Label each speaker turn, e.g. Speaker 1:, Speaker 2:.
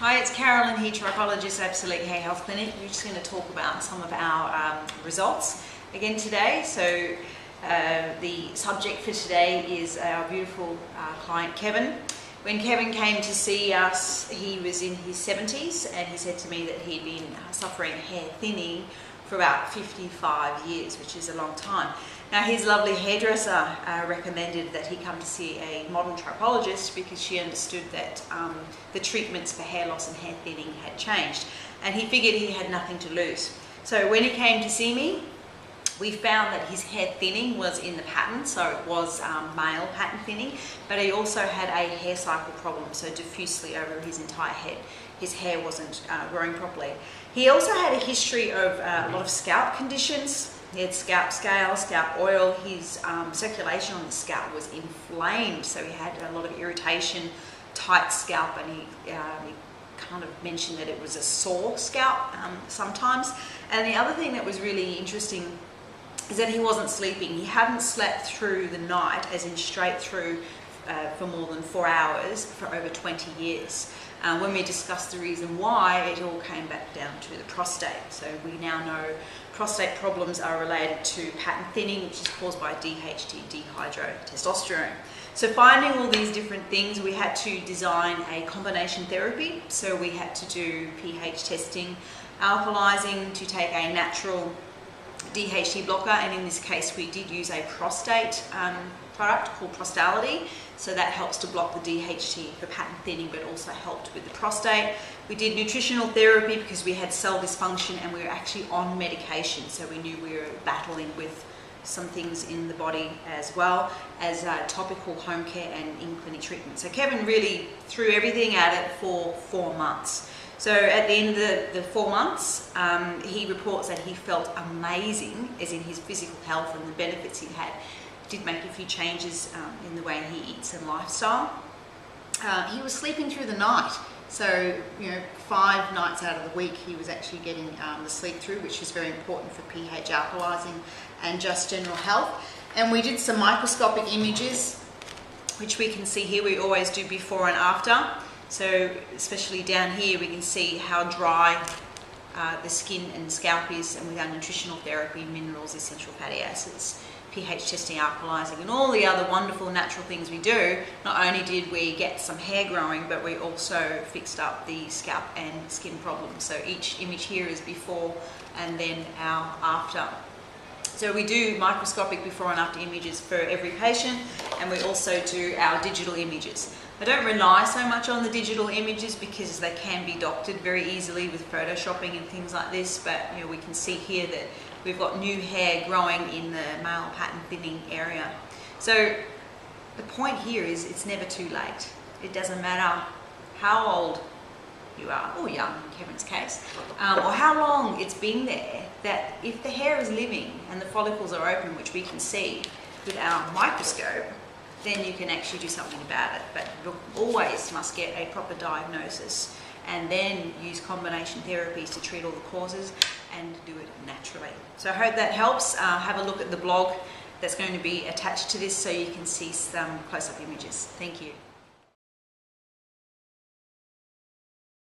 Speaker 1: Hi, it's Carolyn here, Trichologist, Absolique Hair Health Clinic. We're just going to talk about some of our results again today. So the subject for today is our beautiful client Kevin. When Kevin came to see us, he was in his 70s and he said to me that he'd been suffering hair thinning for about 55 years, which is a long time. Now, his lovely hairdresser recommended that he come to see a modern trichologist because she understood that the treatments for hair loss and hair thinning had changed, and he figured he had nothing to lose. So when he came to see me, we found that his hair thinning was in the pattern, so it was male pattern thinning, but he also had a hair cycle problem, so diffusely over his entire head. His hair wasn't growing properly. He also had a history of a lot of scalp conditions. He had scalp scale, scalp oil. His circulation on the scalp was inflamed, so he had a lot of irritation, tight scalp, and he kind of mentioned that it was a sore scalp sometimes. And the other thing that was really interesting is that he wasn't sleeping. He hadn't slept through the night, as in straight through, for more than 4 hours for over 20 years. When we discussed the reason why, it all came back down to the prostate. So we now know prostate problems are related to pattern thinning, which is caused by DHT Dehydrotestosterone. So finding all these different things, we had to design a combination therapy. So we had to do pH testing, alkalizing to take a natural DHT blocker, and in this case we did use a prostate product called Prostality, so that helps to block the DHT for pattern thinning but also helped with the prostate. We did nutritional therapy because we had cell dysfunction and we were actually on medication, so we knew we were battling with some things in the body, as well as topical home care and in-clinic treatment. So Kevin really threw everything at it for 4 months. So at the end of the 4 months, he reports that he felt amazing, as in his physical health and the benefits he had. Did make a few changes in the way he eats and lifestyle. He was sleeping through the night. So, 5 nights out of the week he was actually getting the sleep through, which is very important for pH alkalizing and just general health. And we did some microscopic images, which we can see here. We always do before and after. So especially down here, we can see how dry the skin and scalp is, and with our nutritional therapy, minerals, essential fatty acids, pH testing, alkalizing, and all the other wonderful natural things we do. Not only did we get some hair growing, but we also fixed up the scalp and skin problems. So each image here is before and then our after. So we do microscopic before and after images for every patient, and we also do our digital images. I don't rely so much on the digital images because they can be doctored very easily with photoshopping and things like this, but we can see here that we've got new hair growing in the male pattern thinning area. So the point here is it's never too late. It doesn't matter how old you are, or young in Kevin's case, or how long it's been there, that if the hair is living and the follicles are open, which we can see with our microscope, then you can actually do something about it. But you always must get a proper diagnosis and then use combination therapies to treat all the causes and do it naturally. So I hope that helps. Have a look at the blog that's going to be attached to this so you can see some close-up images. Thank you.